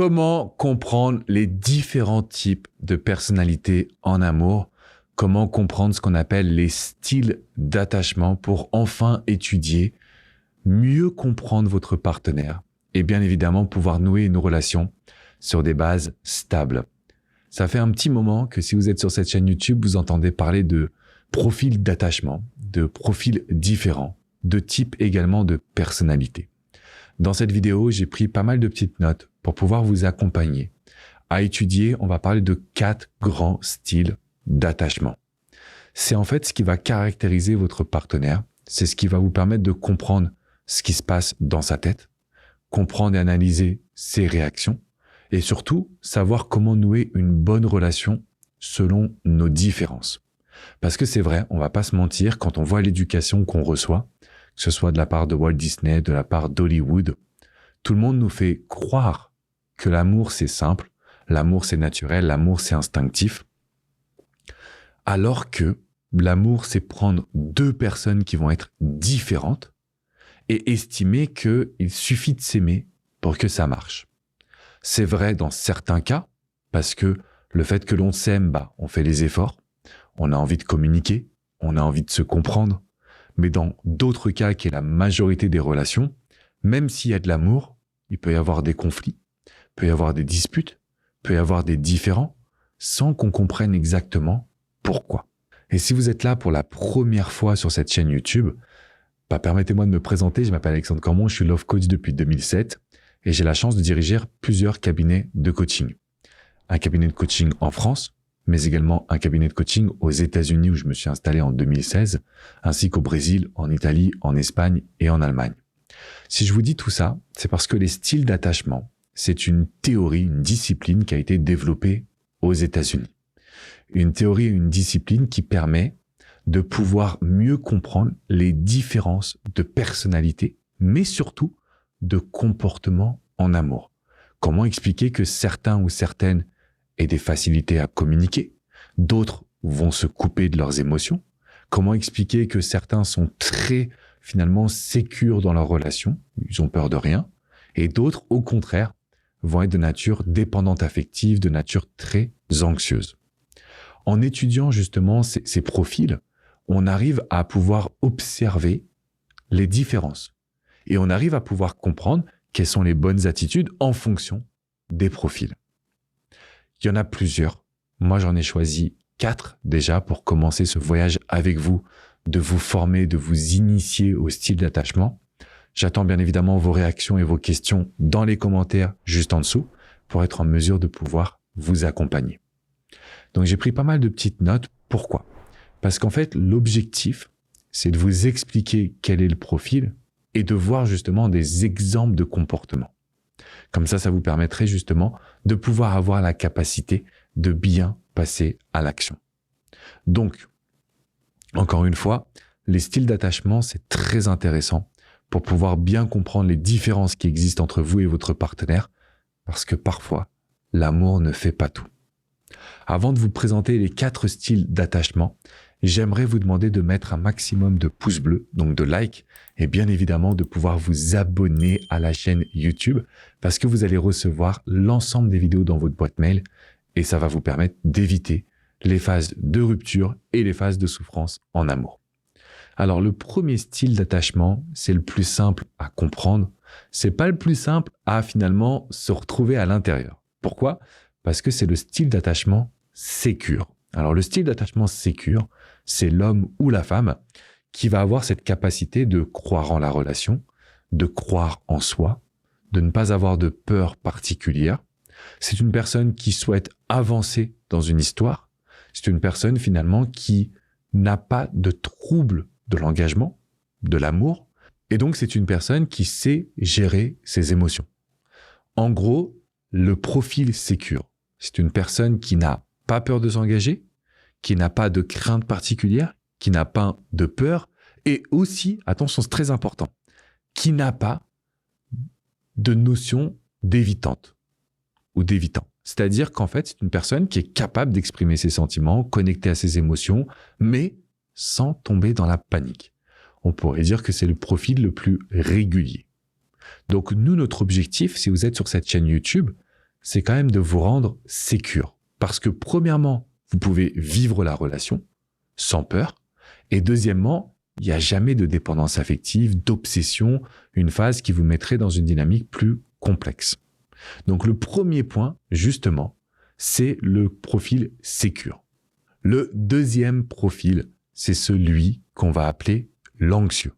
Comment comprendre les différents types de personnalités en amour? Comment comprendre ce qu'on appelle les styles d'attachement pour enfin étudier, mieux comprendre votre partenaire et bien évidemment pouvoir nouer une relation sur des bases stables. Ça fait un petit moment que si vous êtes sur cette chaîne YouTube, vous entendez parler de profils d'attachement, de profils différents, de types également de personnalités. Dans cette vidéo, j'ai pris pas mal de petites notes pour pouvoir vous accompagner à étudier. On va parler de 4 grands styles d'attachement. C'est en fait ce qui va caractériser votre partenaire. C'est ce qui va vous permettre de comprendre ce qui se passe dans sa tête, comprendre et analyser ses réactions et surtout savoir comment nouer une bonne relation selon nos différences. Parce que c'est vrai, on va pas se mentir, quand on voit l'éducation qu'on reçoit, que ce soit de la part de Walt Disney, de la part d'Hollywood, tout le monde nous fait croire que l'amour c'est simple, l'amour c'est naturel, l'amour c'est instinctif, alors que l'amour c'est prendre 2 personnes qui vont être différentes et estimer qu'il suffit de s'aimer pour que ça marche. C'est vrai dans certains cas, parce que le fait que l'on s'aime, on fait les efforts, on a envie de communiquer, on a envie de se comprendre, mais dans d'autres cas qui est la majorité des relations, même s'il y a de l'amour, il peut y avoir des conflits, il peut y avoir des disputes, il peut y avoir des différends, sans qu'on comprenne exactement pourquoi. Et si vous êtes là pour la première fois sur cette chaîne YouTube, permettez-moi de me présenter, je m'appelle Alexandre Cormon, je suis Love Coach depuis 2007 et j'ai la chance de diriger plusieurs cabinets de coaching. Un cabinet de coaching en France, mais également un cabinet de coaching aux États-Unis où je me suis installé en 2016, ainsi qu'au Brésil, en Italie, en Espagne et en Allemagne. Si je vous dis tout ça, c'est parce que les styles d'attachement, c'est une théorie, une discipline qui a été développée aux États-Unis. Une théorie et une discipline qui permet de pouvoir mieux comprendre les différences de personnalité, mais surtout de comportement en amour. Comment expliquer que certains ou certaines aient des facilités à communiquer, d'autres vont se couper de leurs émotions? Comment expliquer que certains sont très finalement sécures dans leur relation, ils ont peur de rien, et d'autres au contraire vont être de nature dépendante affective, de nature très anxieuse. En étudiant justement ces profils, on arrive à pouvoir observer les différences et on arrive à pouvoir comprendre quelles sont les bonnes attitudes en fonction des profils. Il y en a plusieurs. Moi, j'en ai choisi 4 déjà pour commencer ce voyage avec vous, de vous former, de vous initier au style d'attachement. J'attends bien évidemment vos réactions et vos questions dans les commentaires juste en dessous pour être en mesure de pouvoir vous accompagner. Donc, j'ai pris pas mal de petites notes. Pourquoi? Parce qu'en fait, l'objectif, c'est de vous expliquer quel est le profil et de voir justement des exemples de comportements. Comme ça vous permettrait justement de pouvoir avoir la capacité de bien passer à l'action. Donc, encore une fois, les styles d'attachement, c'est très intéressant pour pouvoir bien comprendre les différences qui existent entre vous et votre partenaire, parce que parfois, l'amour ne fait pas tout. Avant de vous présenter les 4 styles d'attachement, j'aimerais vous demander de mettre un maximum de pouces bleus, donc de likes, et bien évidemment de pouvoir vous abonner à la chaîne YouTube parce que vous allez recevoir l'ensemble des vidéos dans votre boîte mail et ça va vous permettre d'éviter les phases de rupture et les phases de souffrance en amour. Alors le premier style d'attachement, c'est le plus simple à comprendre. C'est pas le plus simple à finalement se retrouver à l'intérieur. Pourquoi? Parce que c'est le style d'attachement sécure. Alors le style d'attachement sécure, c'est l'homme ou la femme qui va avoir cette capacité de croire en la relation, de croire en soi, de ne pas avoir de peur particulière. C'est une personne qui souhaite avancer dans une histoire. C'est une personne finalement qui n'a pas de trouble de l'engagement, de l'amour. Et donc c'est une personne qui sait gérer ses émotions. En gros, le profil sécure, c'est une personne qui n'a pas peur de s'engager, qui n'a pas de crainte particulière, qui n'a pas de peur, et aussi, attention, c'est très important, qui n'a pas de notion d'évitante ou d'évitant. C'est-à-dire qu'en fait, c'est une personne qui est capable d'exprimer ses sentiments, connectée à ses émotions, mais sans tomber dans la panique. On pourrait dire que c'est le profil le plus régulier. Donc nous, notre objectif, si vous êtes sur cette chaîne YouTube, c'est quand même de vous rendre sécure. Parce que premièrement, vous pouvez vivre la relation sans peur. Et deuxièmement, il n'y a jamais de dépendance affective, d'obsession, une phase qui vous mettrait dans une dynamique plus complexe. Donc le premier point, justement, c'est le profil sécure. Le deuxième profil, c'est celui qu'on va appeler l'anxieux.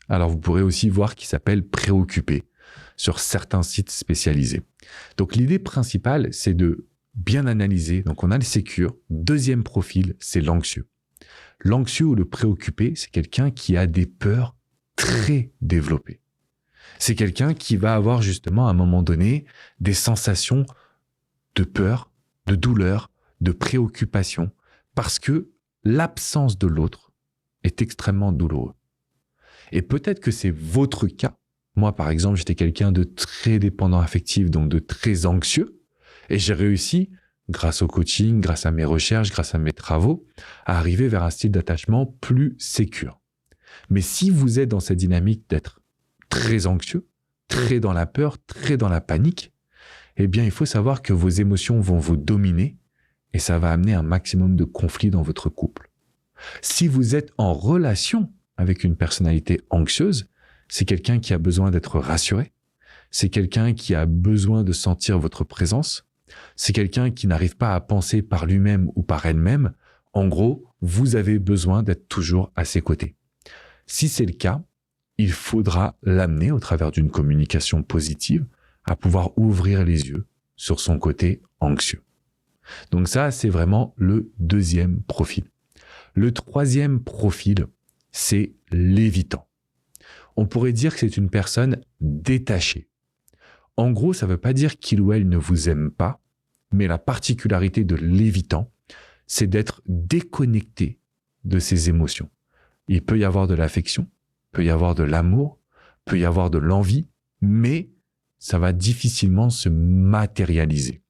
Alors vous pourrez aussi voir qu'il s'appelle préoccupé sur certains sites spécialisés. Donc l'idée principale, c'est de bien analyser. Donc on a le sécure. Deuxième profil, c'est l'anxieux. L'anxieux ou le préoccupé, c'est quelqu'un qui a des peurs très développées. C'est quelqu'un qui va avoir justement à un moment donné des sensations de peur, de douleur, de préoccupation, parce que l'absence de l'autre est extrêmement douloureux. Et peut-être que c'est votre cas. Moi, par exemple, j'étais quelqu'un de très dépendant affectif, donc de très anxieux, et j'ai réussi, grâce au coaching, grâce à mes recherches, grâce à mes travaux, à arriver vers un style d'attachement plus sécure. Mais si vous êtes dans cette dynamique d'être très anxieux, très dans la peur, très dans la panique, eh bien, il faut savoir que vos émotions vont vous dominer et ça va amener un maximum de conflits dans votre couple. Si vous êtes en relation avec une personnalité anxieuse, c'est quelqu'un qui a besoin d'être rassuré, c'est quelqu'un qui a besoin de sentir votre présence, c'est quelqu'un qui n'arrive pas à penser par lui-même ou par elle-même. En gros, vous avez besoin d'être toujours à ses côtés. Si c'est le cas, il faudra l'amener au travers d'une communication positive à pouvoir ouvrir les yeux sur son côté anxieux. Donc ça, c'est vraiment le deuxième profil. Le troisième profil, c'est l'évitant. On pourrait dire que c'est une personne détachée. En gros, ça ne veut pas dire qu'il ou elle ne vous aime pas, mais la particularité de l'évitant, c'est d'être déconnecté de ses émotions. Il peut y avoir de l'affection, peut y avoir de l'amour, peut y avoir de l'envie, mais ça va difficilement se matérialiser.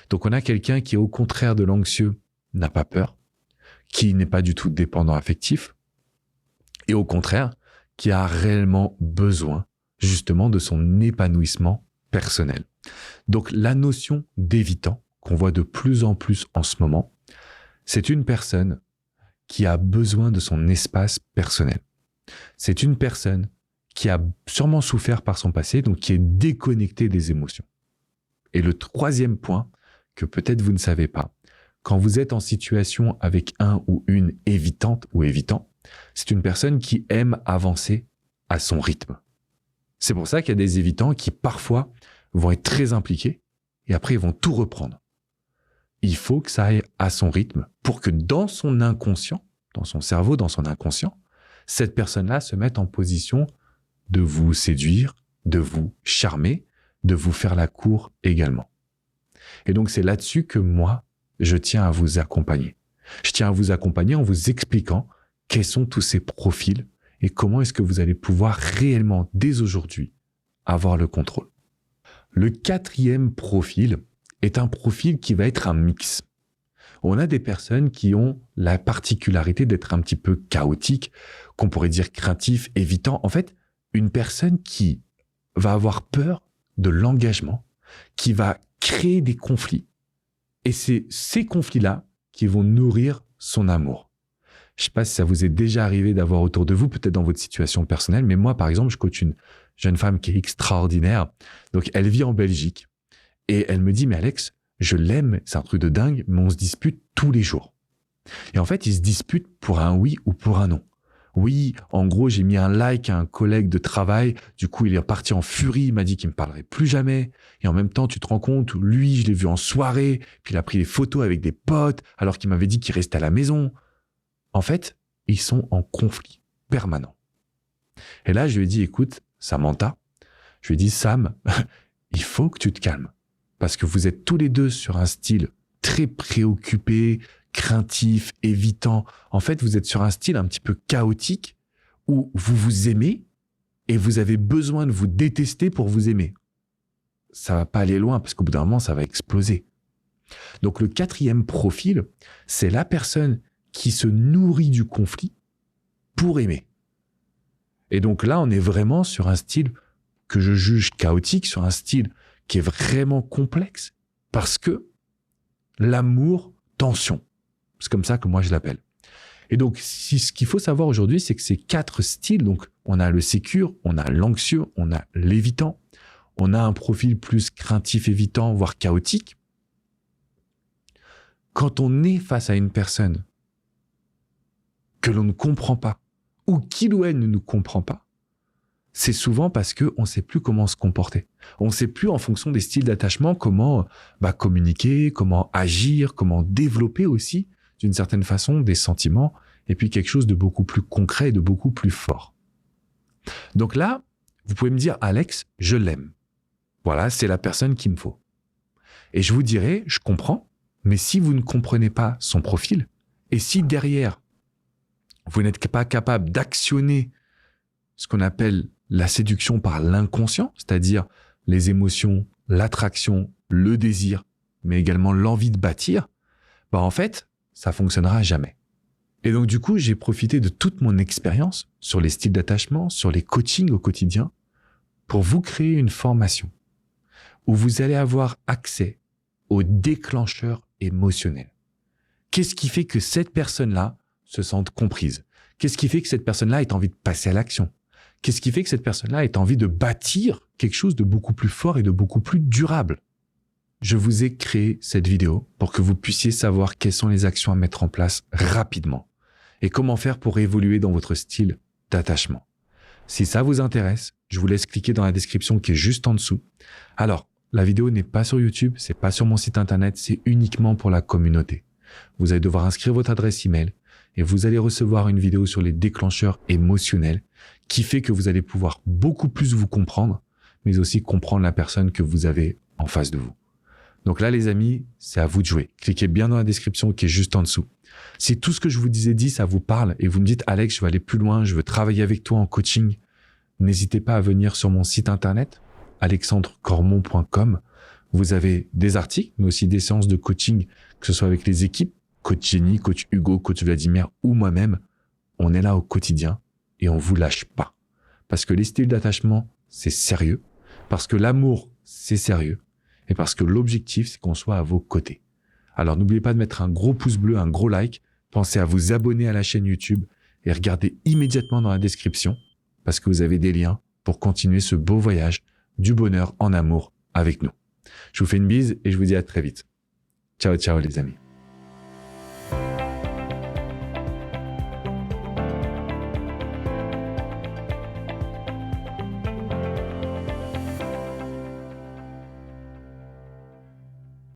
Donc on a quelqu'un qui, au contraire de l'anxieux, n'a pas peur, qui n'est pas du tout dépendant affectif, et au contraire, qui a réellement besoin justement de son épanouissement personnel. Donc la notion d'évitant, qu'on voit de plus en plus en ce moment, c'est une personne qui a besoin de son espace personnel. C'est une personne qui a sûrement souffert par son passé, donc qui est déconnectée des émotions. Et le troisième point, que peut-être vous ne savez pas, quand vous êtes en situation avec un ou une évitante ou évitant, c'est une personne qui aime avancer à son rythme. C'est pour ça qu'il y a des évitants qui parfois vont être très impliqués et après ils vont tout reprendre. Il faut que ça aille à son rythme pour que dans son inconscient, dans son cerveau, dans son inconscient, cette personne-là se mette en position de vous séduire, de vous charmer, de vous faire la cour également. Et donc c'est là-dessus que moi, je tiens à vous accompagner. Je tiens à vous accompagner en vous expliquant quels sont tous ces profils et comment est-ce que vous allez pouvoir réellement, dès aujourd'hui, avoir le contrôle. Le quatrième profil est un profil qui va être un mix. On a des personnes qui ont la particularité d'être un petit peu chaotique, qu'on pourrait dire craintif, évitant. En fait, une personne qui va avoir peur de l'engagement, qui va créer des conflits. Et c'est ces conflits-là qui vont nourrir son amour. Je ne sais pas si ça vous est déjà arrivé d'avoir autour de vous, peut-être dans votre situation personnelle, mais moi, par exemple, je coach une jeune femme qui est extraordinaire. Donc, elle vit en Belgique et elle me dit, mais Alex, je l'aime, c'est un truc de dingue, mais on se dispute tous les jours. Et en fait, ils se disputent pour un oui ou pour un non. Oui, en gros, j'ai mis un like à un collègue de travail, du coup, il est reparti en furie, il m'a dit qu'il me parlerait plus jamais. Et en même temps, tu te rends compte, lui, je l'ai vu en soirée, puis il a pris des photos avec des potes, alors qu'il m'avait dit qu'il restait à la maison. En fait, ils sont en conflit permanent. Et là, je lui ai dit, écoute, Samantha, je lui ai dit, Sam, il faut que tu te calmes. Parce que vous êtes tous les deux sur un style très préoccupé, craintif, évitant. En fait, vous êtes sur un style un petit peu chaotique où vous vous aimez et vous avez besoin de vous détester pour vous aimer. Ça va pas aller loin parce qu'au bout d'un moment, ça va exploser. Donc, le quatrième profil, c'est la personne qui se nourrit du conflit pour aimer. Et donc là, on est vraiment sur un style que je juge chaotique, sur un style qui est vraiment complexe parce que l'amour, tension. C'est comme ça que moi je l'appelle. Et donc, ce qu'il faut savoir aujourd'hui, c'est que ces 4 styles, donc on a le sécure, on a l'anxieux, on a l'évitant, on a un profil plus craintif, évitant, voire chaotique. Quand on est face à une personne que l'on ne comprend pas, ou qu'il ou elle ne nous comprend pas, c'est souvent parce qu'on ne sait plus comment se comporter. On ne sait plus en fonction des styles d'attachement comment communiquer, comment agir, comment développer aussi d'une certaine façon des sentiments et puis quelque chose de beaucoup plus concret et de beaucoup plus fort. Donc là, vous pouvez me dire, Alex, je l'aime. Voilà, c'est la personne qu'il me faut. Et je vous dirai, je comprends, mais si vous ne comprenez pas son profil et si derrière, vous n'êtes pas capable d'actionner ce qu'on appelle la séduction par l'inconscient, c'est-à-dire les émotions, l'attraction, le désir, mais également l'envie de bâtir, en fait, ça fonctionnera jamais. Et donc, du coup, j'ai profité de toute mon expérience sur les styles d'attachement, sur les coachings au quotidien, pour vous créer une formation où vous allez avoir accès aux déclencheurs émotionnels. Qu'est-ce qui fait que cette personne-là se sente comprise? Qu'est-ce qui fait que cette personne-là ait envie de passer à l'action? Qu'est-ce qui fait que cette personne-là ait envie de bâtir quelque chose de beaucoup plus fort et de beaucoup plus durable? Je vous ai créé cette vidéo pour que vous puissiez savoir quelles sont les actions à mettre en place rapidement et comment faire pour évoluer dans votre style d'attachement. Si ça vous intéresse, je vous laisse cliquer dans la description qui est juste en dessous. Alors, la vidéo n'est pas sur YouTube, c'est pas sur mon site internet, c'est uniquement pour la communauté. Vous allez devoir inscrire votre adresse email et vous allez recevoir une vidéo sur les déclencheurs émotionnels qui fait que vous allez pouvoir beaucoup plus vous comprendre, mais aussi comprendre la personne que vous avez en face de vous. Donc là, les amis, c'est à vous de jouer. Cliquez bien dans la description qui est juste en dessous. Si tout ce que je vous ai dit, ça vous parle et vous me dites, Alex, je veux aller plus loin, je veux travailler avec toi en coaching, n'hésitez pas à venir sur mon site internet, alexandrecormon.com. Vous avez des articles, mais aussi des séances de coaching, que ce soit avec les équipes, coach Jenny, coach Hugo, coach Vladimir ou moi-même. On est là au quotidien et on vous lâche pas. Parce que les styles d'attachement, c'est sérieux. Parce que l'amour, c'est sérieux. Et parce que l'objectif, c'est qu'on soit à vos côtés. Alors n'oubliez pas de mettre un gros pouce bleu, un gros like. Pensez à vous abonner à la chaîne YouTube et regardez immédiatement dans la description parce que vous avez des liens pour continuer ce beau voyage du bonheur en amour avec nous. Je vous fais une bise et je vous dis à très vite. Ciao, ciao les amis.